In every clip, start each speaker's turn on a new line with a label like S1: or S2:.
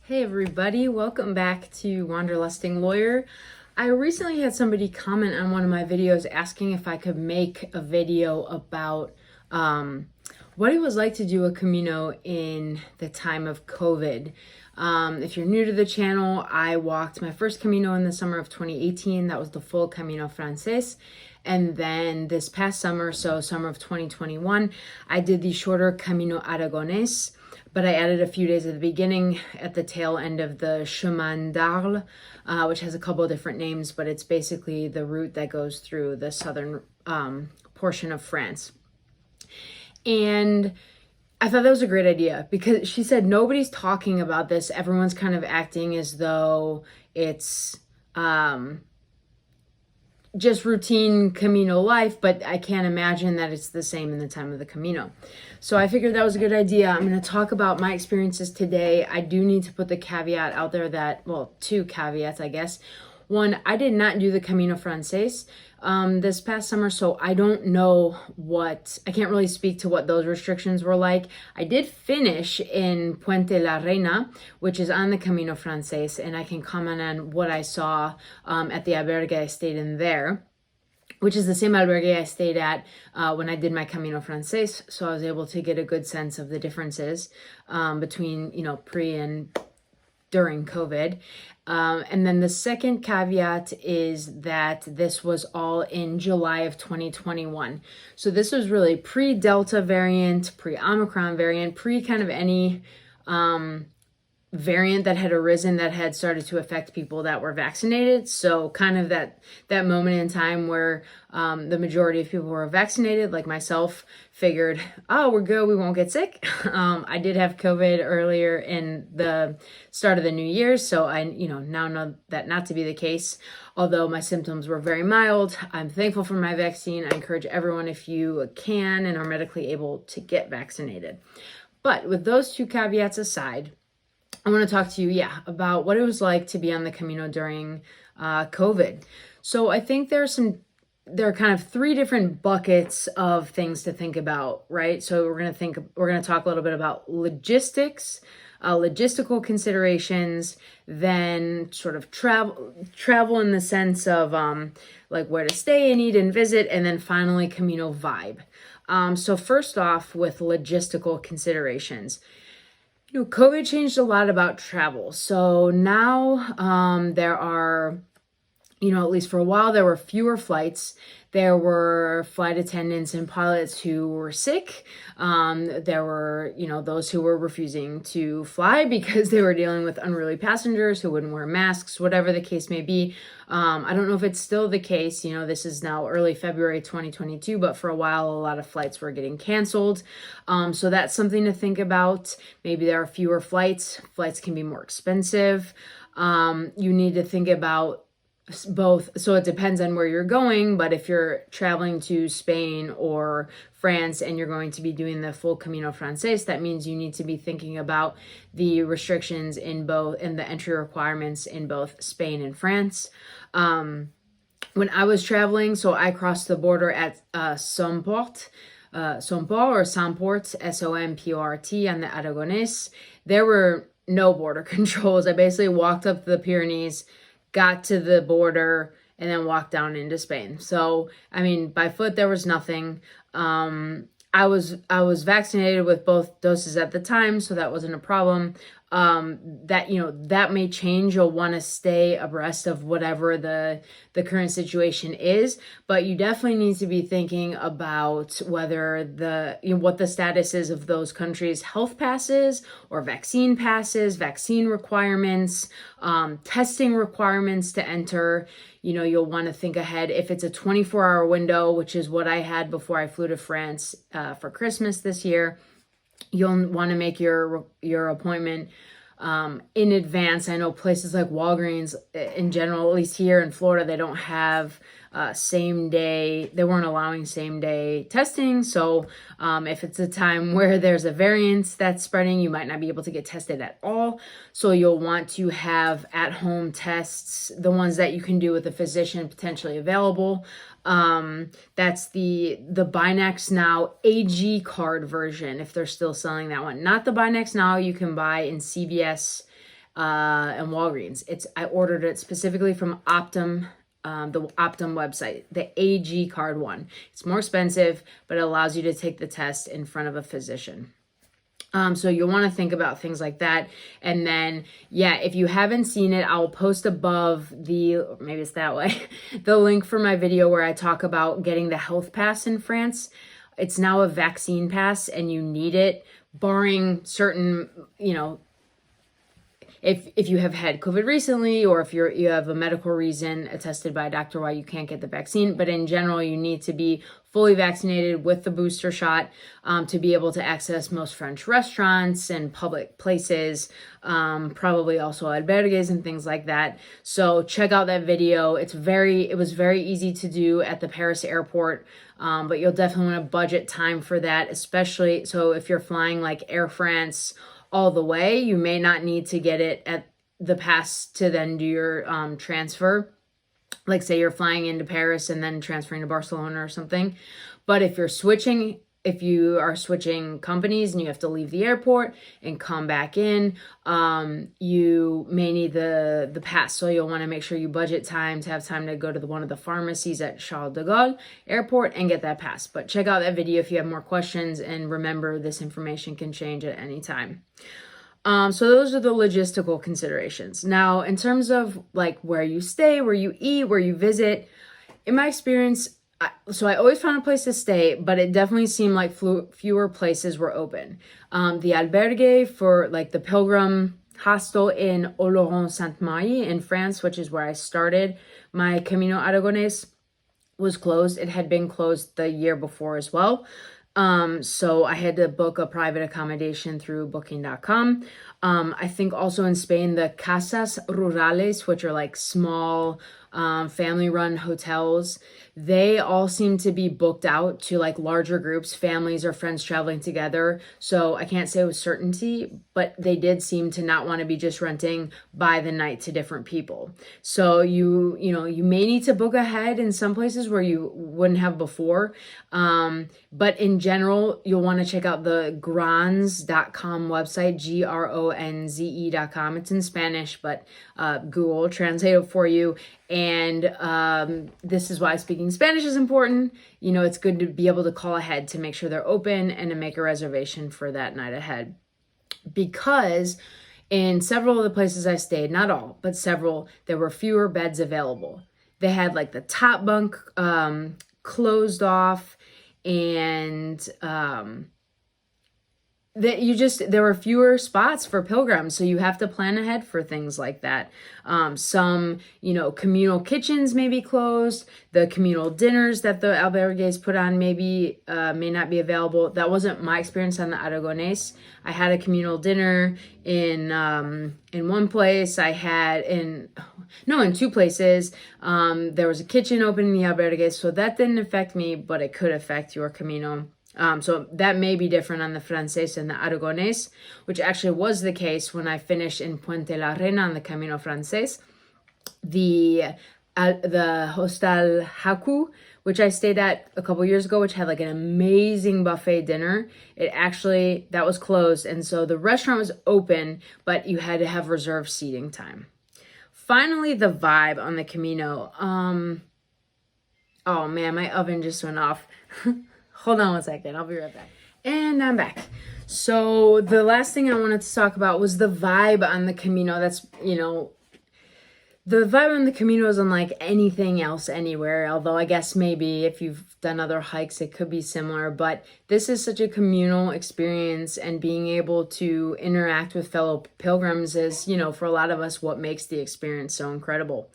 S1: Hey everybody, welcome back to Wanderlusting Lawyer. I recently had somebody comment on one of my videos asking if I could make a video about what it was like to do a Camino in the time of COVID. If you're new to the channel, I walked my first Camino in the summer of 2018. That was the full Camino Frances. And then this past summer, so summer of 2021, I did the shorter Camino Aragonés, but I added a few days at the beginning at the tail end of the Chemin d'Arles, which has a couple of different names, but it's basically the route that goes through the southern portion of France. And I thought that was a great idea because she said nobody's talking about this. Everyone's kind of acting as though it's just routine Camino life, but I can't imagine that it's the same in the time of the Camino. So I figured that was a good idea. I'm going to talk about my experiences today. I do need to put the caveat out there that, well, two caveats, I guess. One, I did not do the Camino Frances this past summer, so I don't know I can't really speak to what those restrictions were like. I did finish in Puente la Reina, which is on the Camino Frances, and I can comment on what I saw at the albergue I stayed in there, which is the same albergue I stayed at when I did my Camino Frances, so I was able to get a good sense of the differences between, pre and during COVID. And then the second caveat is that this was all in July of 2021. So this was really pre-Delta variant, pre-Omicron variant, pre-kind of any variant that had arisen that had started to affect people that were vaccinated. So kind of that moment in time where the majority of people who were vaccinated, like myself, figured, oh, we're good, we won't get sick. I did have COVID earlier in the start of the new year, so I now know that not to be the case. Although my symptoms were very mild, I'm thankful for my vaccine. I encourage everyone, if you can and are medically able, to get vaccinated. But with those two caveats aside, I want to talk to you, about what it was like to be on the Camino during COVID. So I think there are kind of three different buckets of things to think about, right? So we're going to talk a little bit about logistics, logistical considerations, then sort of travel in the sense of like where to stay and eat and visit, and then finally Camino vibe. So first off, with logistical considerations. COVID changed a lot about travel. So now there are, at least for a while, there were fewer flights. There were flight attendants and pilots who were sick. There were, those who were refusing to fly because they were dealing with unruly passengers who wouldn't wear masks, whatever the case may be. I don't know if it's still the case. This is now early February 2022, but for a while, a lot of flights were getting canceled. So that's something to think about. Maybe there are fewer flights. Flights can be more expensive. You need to think about both. So it depends on where you're going, but if you're traveling to Spain or France and you're going to be doing the full Camino Frances, that means you need to be thinking about the restrictions in the entry requirements in both Spain and France. When I was traveling, so I crossed the border at Somport or Somport, S-O-M-P-O-R-T on the Aragonés. There were no border controls. I basically walked up the Pyrenees, got to the border, and then walked down into Spain. So, by foot, there was nothing. I was vaccinated with both doses at the time, so that wasn't a problem. That may change. You'll want to stay abreast of whatever the current situation is, but you definitely need to be thinking about whether what the status is of those countries' health passes or vaccine passes, vaccine requirements, testing requirements to enter. You'll want to think ahead. If it's a 24-hour window, which is what I had before I flew to France for Christmas this year, you'll want to make your appointment in advance. I know places like Walgreens in general, at least here in Florida, they don't have they weren't allowing same day testing. So if it's a time where there's a variant that's spreading, you might not be able to get tested at all. So you'll want to have at-home tests, the ones that you can do with a physician potentially available. That's the Binax Now AG card version, if they're still selling that one. Not the Binax Now you can buy in CVS and Walgreens. I ordered it specifically from Optum, the Optum website, the AG card one. It's more expensive, but it allows you to take the test in front of a physician. So you'll want to think about things like that. And then, yeah, if you haven't seen it, I'll post above maybe it's that way, the link for my video where I talk about getting the health pass in France. It's now a vaccine pass and you need it, barring certain, if you have had COVID recently, or if you have a medical reason attested by a doctor why you can't get the vaccine. But in general, you need to be fully vaccinated with the booster shot to be able to access most French restaurants and public places, probably also albergues and things like that. So check out that video. It was very easy to do at the Paris airport, but you'll definitely want to budget time for that, especially so if you're flying like Air France all the way, you may not need to get it at the pass to then do your transfer. Like say you're flying into Paris and then transferring to Barcelona or something. But if you are switching companies and you have to leave the airport and come back in, you may need the pass. So you'll want to make sure you budget time to have time to go to one of the pharmacies at Charles de Gaulle Airport and get that pass. But check out that video if you have more questions, and remember, this information can change at any time. So those are the logistical considerations. Now, in terms of like where you stay, where you eat, where you visit, in my experience, I always found a place to stay, but it definitely seemed like fewer places were open. The albergue for like the pilgrim hostel in Oloron-Sainte-Marie in France, which is where I started my Camino Aragonés, was closed. It had been closed the year before as well. So I had to book a private accommodation through booking.com. I think also in Spain, the casas rurales, which are like small, family-run hotels, they all seem to be booked out to like larger groups, families or friends traveling together. So I can't say with certainty, but they did seem to not want to be just renting by the night to different people. So you may need to book ahead in some places where you wouldn't have before. But in general, you'll want to check out the gronze.com website, GRONZE.com. It's in Spanish, but Google translate it for you. And this is why speaking Spanish is important. It's good to be able to call ahead to make sure they're open and to make a reservation for that night ahead. Because in several of the places I stayed, not all, but several, there were fewer beds available. They had like the top bunk closed off, and there were fewer spots for pilgrims, so you have to plan ahead for things like that. Some, communal kitchens may be closed. The communal dinners that the albergues put on may not be available. That wasn't my experience on the Aragonés. I had a communal dinner in one place. I had in two places. There was a kitchen open in the albergues, so that didn't affect me, but it could affect your Camino. So that may be different on the Frances and the Aragonés, which actually was the case when I finished in Puente la Reina on the Camino Frances. The Hostal Haku, which I stayed at a couple years ago, which had like an amazing buffet dinner. That was closed. And so the restaurant was open, but you had to have reserved seating time. Finally, the vibe on the Camino. Oh man, my oven just went off. Hold on one second. I'll be right back. And I'm back. So the last thing I wanted to talk about was the vibe on the Camino. That's, the vibe on the Camino is unlike anything else anywhere. Although I guess maybe if you've done other hikes, it could be similar. But this is such a communal experience, and being able to interact with fellow pilgrims is, for a lot of us, what makes the experience so incredible.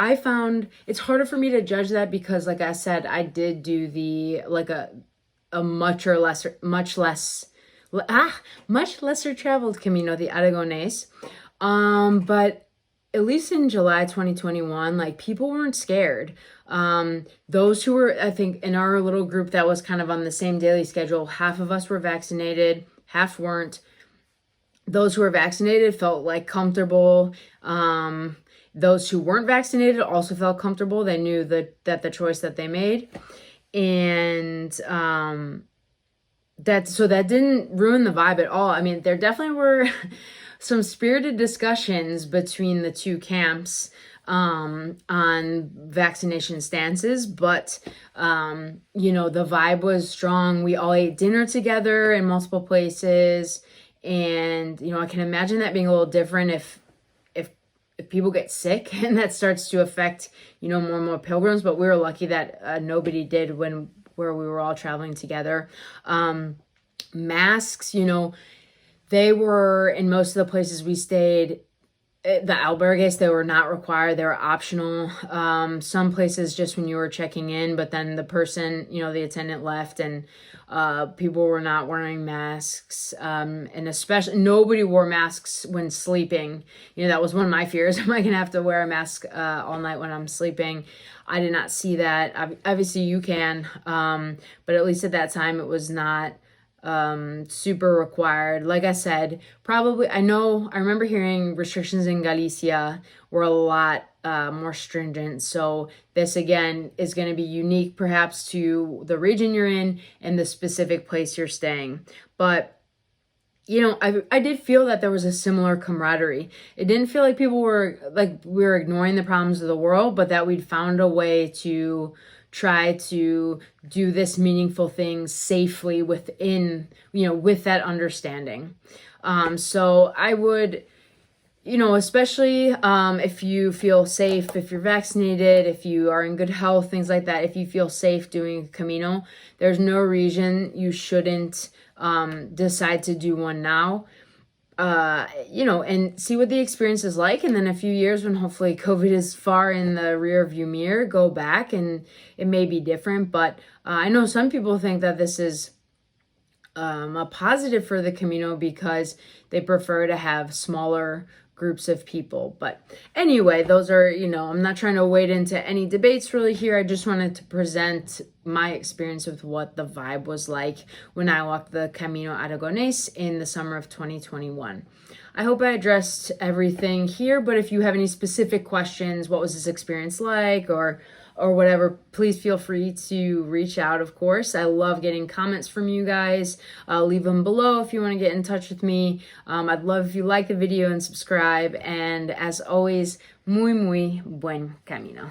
S1: I found it's harder for me to judge that because, like I said, I did do a much lesser traveled Camino, the Aragonés. But at least in July 2021, like, people weren't scared. Those who were, I think in our little group that was kind of on the same daily schedule, half of us were vaccinated, half weren't. Those who were vaccinated felt like comfortable. Those who weren't vaccinated also felt comfortable. They knew that the choice that they made. And that didn't ruin the vibe at all. I mean, there definitely were some spirited discussions between the two camps on vaccination stances, but the vibe was strong. We all ate dinner together in multiple places, and I can imagine that being a little different if people get sick and that starts to affect more and more pilgrims. But we were lucky that nobody did where we were all traveling together. Masks, they were in most of the places we stayed. The albergues, they were not required, they were optional. Some places just when you were checking in, but then the person, the attendant left, and people were not wearing masks. And especially nobody wore masks when sleeping. That was one of my fears. Am I gonna have to wear a mask all night when I'm sleeping? I did not see that. Obviously you can, but at least at that time it was not super required. Like I said, probably, I remember hearing restrictions in Galicia were a lot more stringent. So this again is going to be unique perhaps to the region you're in and the specific place you're staying. But I did feel that there was a similar camaraderie. It didn't feel like we were ignoring the problems of the world, but that we'd found a way to try to do this meaningful thing safely within, with that understanding. So I would, especially if you feel safe, if you're vaccinated, if you are in good health, things like that, if you feel safe doing Camino, there's no reason you shouldn't decide to do one now. And see what the experience is like. And then a few years when hopefully COVID is far in the rear view mirror, go back and it may be different. But I know some people think that this is a positive for the Camino because they prefer to have smaller groups of people. But anyway, those are, I'm not trying to wade into any debates really here. I just wanted to present my experience with what the vibe was like when I walked the Camino Aragonés in the summer of 2021. I hope I addressed everything here, but if you have any specific questions, what was this experience like, or whatever, please feel free to reach out, of course. I love getting comments from you guys. Leave them below if you want to get in touch with me. I'd love if you like the video and subscribe. And as always, muy buen camino.